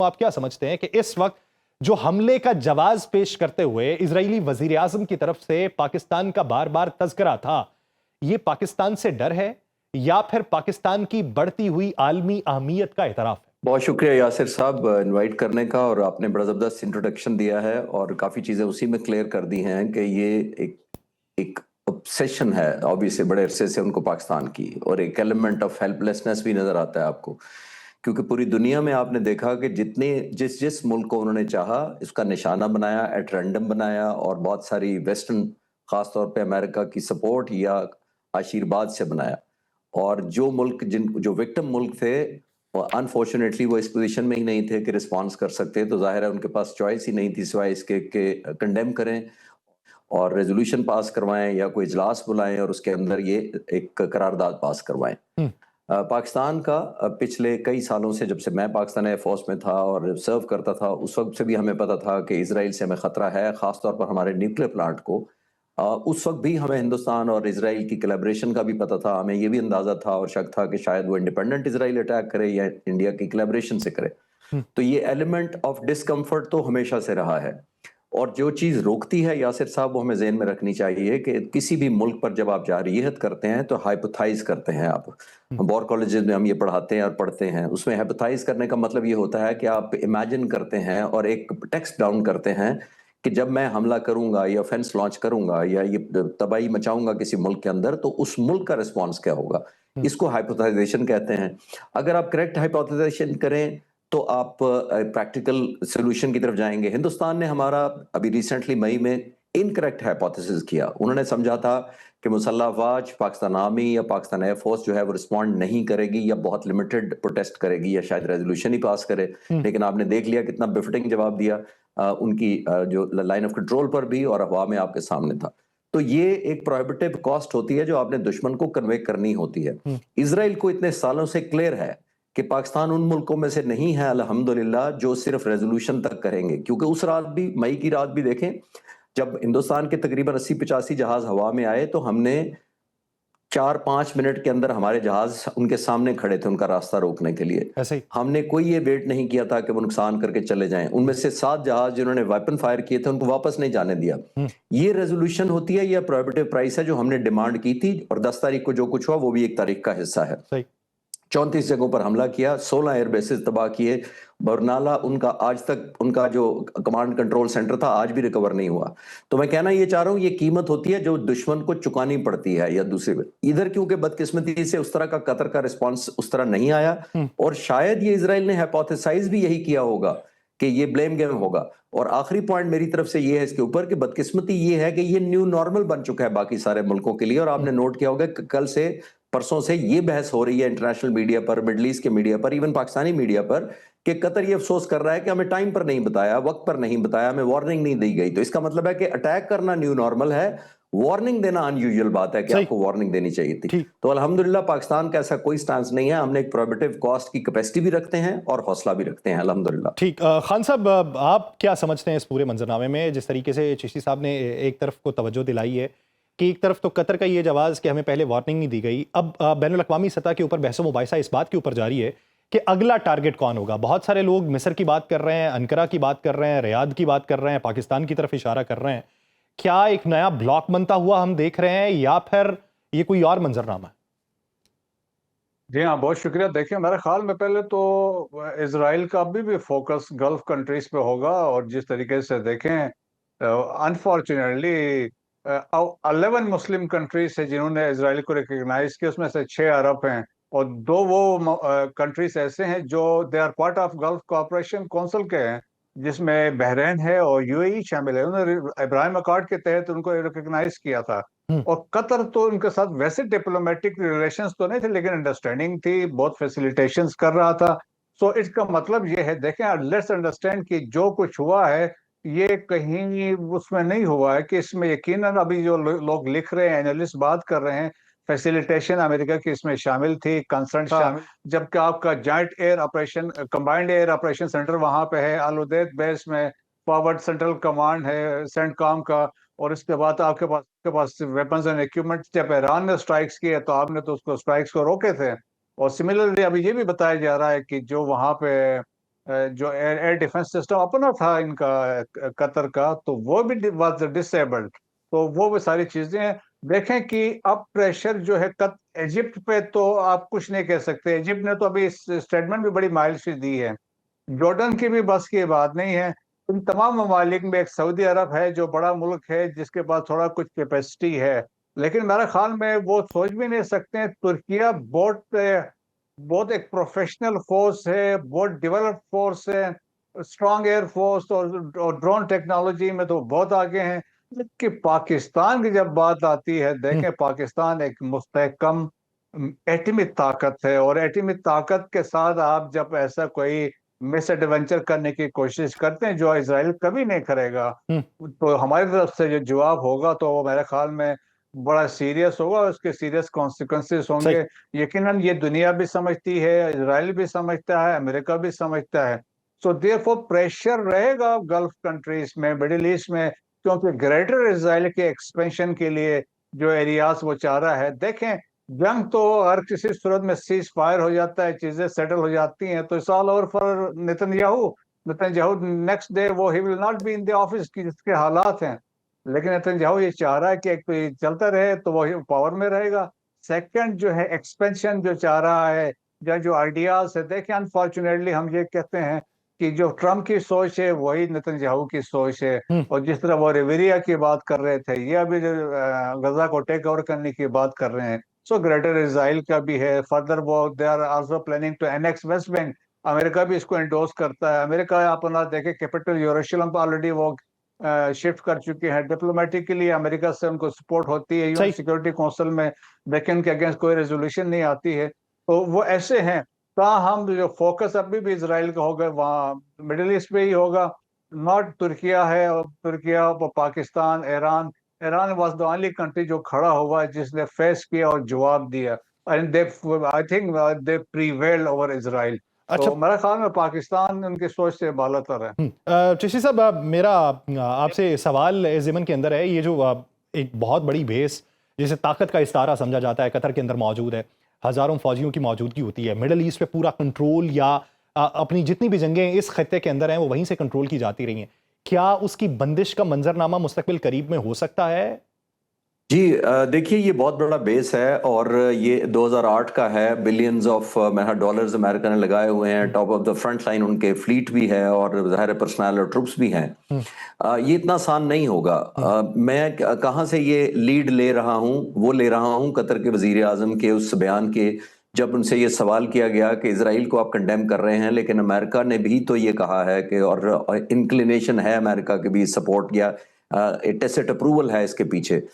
आप क्या समझते हैं कि इस वक्त जो हमले का जवाब पेश करते हुए इजरायली वजीर आजम की तरफ से पाकिस्तान का बार बार तज़किरा था, यह पाकिस्तान से डर है या फिर पाकिस्तान की बढ़ती हुई आलमी अहमियत का एतराफ है? बहुत शुक्रिया यासिर साहब इनवाइट करने का, और आपने बड़ा ज़बरदस्त इंट्रोडक्शन दिया है और काफ़ी चीज़ें उसी में क्लियर कर दी हैं कि ये एक ऑब्सेशन है ऑब्वियसली बड़े अरसे से उनको पाकिस्तान की, और एक एलिमेंट ऑफ हेल्पलेसनेस भी नज़र आता है आपको, क्योंकि पूरी दुनिया में आपने देखा कि जिस जिस मुल्क को उन्होंने चाहा इसका निशाना बनाया, एट रैंडम बनाया, और बहुत सारी वेस्टर्न ख़ासतौर पे अमेरिका की सपोर्ट या आशीर्वाद से बनाया। और जो मुल्क जो विक्टिम मुल्क थे, अनफॉर्चुनेटली वो इस पोजीशन में ही नहीं थे कि रिस्पॉन्स कर सकते, तो जाहिर है उनके पास चॉइस ही नहीं थी सिवाय इसके कि कंडेम करें और रेजोल्यूशन पास करवाएं या कोई इजलास बुलाएं और उसके अंदर ये एक करारदाद पास करवाएं। पाकिस्तान का पिछले कई सालों से, जब से मैं पाकिस्तान एयरफोर्स में था और सर्व करता था, उस वक्त से भी हमें पता था कि इसराइल से हमें खतरा है, खासतौर पर हमारे न्यूक्लियर प्लांट को। उस वक्त भी हमें हिंदुस्तान और इसराइल की कोलैबोरेशन का भी पता था, हमें ये भी अंदाजा था और शक था कि शायद वो इंडिपेंडेंट इसराइल अटैक करे या इंडिया की कोलैबोरेशन से करे। तो ये एलिमेंट ऑफ डिस्कम्फर्ट तो हमेशा से रहा है, और जो चीज रोकती है यासिर साहब वो हमें ज़हन में रखनी चाहिए कि किसी भी मुल्क पर जब आप जारहियत करते हैं तो हाइपोथाइज करते हैं आप। वॉर कॉलेजेस में हम ये पढ़ाते हैं और पढ़ते हैं, उसमें हाइपोथाइज करने का मतलब ये होता है कि आप इमेजिन करते हैं और एक टेक्स्ट डाउन करते हैं कि जब मैं हमला करूंगा या ऑफेंस लॉन्च करूंगा या ये तबाही मचाऊंगा किसी मुल्क के अंदर, तो उस मुल्क का रिस्पॉन्स क्या होगा। इसको हाइपोथाइजेशन कहते हैं। अगर आप करेक्ट हाइपोथाइजेशन करें तो आप प्रैक्टिकल सोल्यूशन की तरफ जाएंगे। हिंदुस्तान ने हमारा अभी रिसेंटली मई में इनकरेक्ट हाइपोथेसिस किया। उन्होंने समझा था कि मुसल्लह अफवाज, पाकिस्तान आर्मी या पाकिस्तान एयरफोर्स जो है वो रिस्पॉन्ड नहीं करेगी या बहुत लिमिटेड प्रोटेस्ट करेगी या शायद रेजोल्यूशन ही पास करे। लेकिन आपने देख लिया कितना बिफटिंग जवाब दिया उनकी जो लाइन ऑफ कंट्रोल पर भी और हवा में आपके सामने था। तो ये एक प्रोहिबिटिव कॉस्ट होती है जो आपने दुश्मन को कन्वे करनी होती है। इसराइल को इतने सालों से क्लियर है कि पाकिस्तान उन मुल्कों में से नहीं है अल्हम्दुलिल्लाह जो सिर्फ रेजोल्यूशन तक करेंगे, क्योंकि उस रात भी, मई की रात भी देखें, जब हिंदुस्तान के तकरीबन 80-85 जहाज हवा में आए तो हमने 4-5 मिनट के अंदर हमारे जहाज उनके सामने खड़े थे उनका रास्ता रोकने के लिए। ऐसे ही हमने कोई ये वेट नहीं किया था कि वो नुकसान करके चले जाएं। उनमें से 7 जहाज जिन्होंने वेपन फायर किए थे उनको वापस नहीं जाने दिया। ये रेजोल्यूशन होती है या प्रोहिबिटिव प्राइस है जो हमने डिमांड की थी, और 10 तारीख को जो कुछ हुआ वो भी 1 तारीख का हिस्सा है। सही 34 जगहों पर हमला किया, 16 एयर बेसिस तबाह किए। बरनाला उनका आज तक उनका जो कमांड कंट्रोल सेंटर था आज भी रिकवर नहीं हुआ। तो मैं कहना ये चाह रहा हूँ, ये कीमत होती है जो दुश्मन को चुकानी पड़ती है। या दूसरे इधर क्योंकि बदकिस्मती से उस तरह का कतर का रिस्पांस उस तरह नहीं आया, और शायद ये इजराइल ने हाइपोथेसाइज भी यही किया होगा कि ये ब्लेम गेम होगा। और आखिरी पॉइंट मेरी तरफ से ये है इसके ऊपर कि बदकिस्मती ये है कि ये न्यू नॉर्मल बन चुका है बाकी सारे मुल्कों के लिए। और आपने नोट किया होगा कि कल से परसों से ये बहस हो रही है इंटरनेशनल मीडिया पर, मिडल ईस्ट के मीडिया पर, इवन पाकिस्तानी मीडिया पर, कि कतर ये अफसोस कर रहा है कि हमें टाइम पर नहीं बताया, वक्त पर नहीं बताया, हमें वार्निंग नहीं दी गई। तो इसका मतलब है कि अटैक करना न्यू नॉर्मल है, वार्निंग देना अनयूजुअल बात है कि आपको वार्निंग देनी चाहिए थी। तो अल्हम्दुलिल्लाह पाकिस्तान का ऐसा कोई स्टांस नहीं है। हमने एक प्रोहिबिटिव कॉस्ट की कैपेसिटी भी रखते हैं और हौसला भी रखते हैं अल्हम्दुलिल्लाह। ठीक। खान साहब, आप क्या समझते हैं इस पूरे मंजरनामे में, जिस तरीके से चिश्ती साहब ने एक तरफ को तवज्जो दिलाई है कि एक तरफ तो कतर का ये जवाब कि हमें पहले वार्निंग नहीं दी गई, अब बैनुल अक़वामी सतह के ऊपर बहस मुबाहिसा इस बात के ऊपर जारी है कि अगला टारगेट कौन होगा। बहुत सारे लोग मिस्र की बात कर रहे हैं, अनकरा की बात कर रहे हैं, रियाद की बात कर रहे हैं, पाकिस्तान की तरफ इशारा कर रहे हैं। क्या एक नया ब्लॉक बनता हुआ हम देख रहे हैं या फिर ये कोई और मंजरनामा है? जी हाँ, बहुत शुक्रिया। देखिए, मेरे ख्याल में पहले तो इसराइल का अभी भी फोकस गल्फ कंट्रीज पे होगा, और जिस तरीके से देखें अनफॉर्चुनेटली 11 मुस्लिम कंट्रीज है जिन्होंने इसराइल को रिकग्नाइज किया, उसमें से 6 अरब हैं, और 2 वो कंट्रीज ऐसे हैं जो they are part of Gulf Cooperation Council के हैं, जिसमें बहरीन है और यूएई शामिल है। उन्होंने इब्राहिम अकॉर्ड के तहत उनको रिकग्नाइज किया था। और कतर तो उनके साथ वैसे डिप्लोमेटिक रिलेशंस तो नहीं थे, लेकिन अंडरस्टैंडिंग थी, बहुत फैसिलिटेशंस कर रहा था। सो इसका मतलब ये है, देखें, लेट्स अंडरस्टैंड कि जो कुछ हुआ है ये कहीं उसमें नहीं हुआ है कि इसमें यकीनन अभी जो लोग लिख रहे हैं, एनालिस्ट बात कर रहे हैं, फैसिलिटेशन अमेरिका की इसमें शामिल थी, कंसर्न शामिल, जबकि आपका joint air operation, combined air operation centre वहां पे है, अल उदैद बेस में फॉरवर्ड सेंट्रल कमांड है सेंटकॉम का। और इसके बाद आपके पास वेपन्स एंड इक्विपमेंट, जब ईरान ने स्ट्राइक्स किए तो आपने तो उसको स्ट्राइक्स को रोके थे। और सिमिलरली अभी ये भी बताया जा रहा है कि जो वहां पे जो एयर डिफेंस सिस्टम अपना था इनका कतर का, तो वो भी वाज डिसेबल्ड। तो वो सारी चीजें हैं। देखें कि अब प्रेशर जो है इजिप्ट पे तो आप कुछ नहीं कह सकते। इजिप्ट ने तो अभी इस स्टेटमेंट भी बड़ी माइल्ड सी दी है। जॉर्डन की भी बस की बात नहीं है। इन तमाम ममालिक में एक सऊदी अरब है जो बड़ा मुल्क है, जिसके पास थोड़ा कुछ कैपेसिटी है, लेकिन मेरे ख्याल में वो सोच भी नहीं सकते हैं। तुर्किया बहुत बहुत एक प्रोफेशनल फोर्स है, बहुत डेवलप्ड फोर्स है, स्ट्रांग एयर फोर्स और ड्रोन टेक्नोलॉजी में तो बहुत आगे हैं। कि पाकिस्तान की जब बात आती है, देखें पाकिस्तान एक मुस्तहकम एटमी ताकत है, और एटमी ताकत के साथ आप जब ऐसा कोई मिस एडवेंचर करने की कोशिश करते हैं जो इसराइल कभी नहीं करेगा, तो हमारी तरफ से जो जवाब होगा तो वो मेरे ख्याल में बड़ा सीरियस होगा, उसके सीरियस कॉन्सिक्वेंसेस सही। होंगे। यकीनन ये दुनिया भी समझती है, इसराइल भी समझता है, अमेरिका भी समझता है। सो देयरफॉर प्रेशर रहेगा गल्फ कंट्रीज में, मिडिल ईस्ट में, क्योंकि ग्रेटर इसराइल के एक्सपेंशन के लिए जो एरियाज वो चाह रहा है। देखें, जंग तो हर किसी सूरत में सीज फायर हो जाता है, चीजें सेटल हो जाती हैं, तो it's all over for Netanyahu. Netanyahu next day वो he will not be in the office की जिसके हालात हैं। लेकिन नेतन्याहू ये चाह रहा है कि एक तो ये चलता रहे तो वो पावर में रहेगा। सेकंड जो है एक्सपेंशन जो चाह रहा है, या जो आइडियाज है, देखिए अनफॉर्चुनेटली हम ये कहते हैं कि जो ट्रम्प की सोच है वही नेतन्याहू की सोच है। और जिस तरह वो रिवेरिया की बात कर रहे थे, ये अभी जो गजा को टेक ओवर करने की बात कर रहे हैं, सो ग्रेटर इसराइल का भी है। फर्दर वो they are also planning to annex West Bank. America भी इसको एंडोर्स करता है। अमेरिका अपना देखे कैपिटल यरूशलेम पर ऑलरेडी वो शिफ्ट कर चुके हैं। डिप्लोमेटिकली अमेरिका से उनको सपोर्ट होती है, यूएन सही। सिक्योरिटी काउंसिल में लेकिन के अगेंस्ट कोई रेजोल्यूशन नहीं आती है। तो वो ऐसे हैं। हम जो फोकस अभी भी इसराइल का होगा वहाँ मिडिल ईस्ट पे ही होगा। नॉट तुर्किया है, और Türkiye Pakistan Iran. Iran was the only country जो खड़ा हुआ है जिसने फेस किया और जवाब दिया, and they I think they prevailed over Israel. अच्छा। तो मेरे ख्याल में पाकिस्तान उनकी सोच से बालातर है। चिश्ती साहब, मेरा आपसे सवाल इस ज़िमन के अंदर है, ये जो एक बहुत बड़ी बेस जिसे ताकत का इस्तारा समझा जाता है कतर के अंदर मौजूद है, हज़ारों फौजियों की मौजूदगी होती है, मिडल ईस्ट पे पूरा कंट्रोल या अपनी जितनी भी जंगें इस खत्ते के अंदर हैं वो वहीं से कंट्रोल की जाती रही हैं, क्या उसकी बंदिश का मंजरनामा मुस्तकबिल करीब में हो सकता है? जी, देखिए ये बहुत बड़ा बेस है और ये 2008 का है। बिलियंस ऑफ डॉलर्स अमेरिका ने लगाए हुए हैं। Top of the front line उनके फ्लीट भी है और ज़ाहिर पर्सनल और ट्रुप्स भी हैं। ये इतना आसान नहीं होगा। मैं कहाँ से ये लीड ले रहा हूँ, वो ले रहा हूँ कतर के वजीर आजम के उस बयान के, जब उनसे ये सवाल किया गया कि इसराइल को आप कंडेम कर रहे हैं, लेकिन अमेरिका ने भी तो ये कहा है कि, और इंक्लिनेशन है अमेरिका के भी सपोर्ट या टेसिट अप्रूवल है इसके पीछे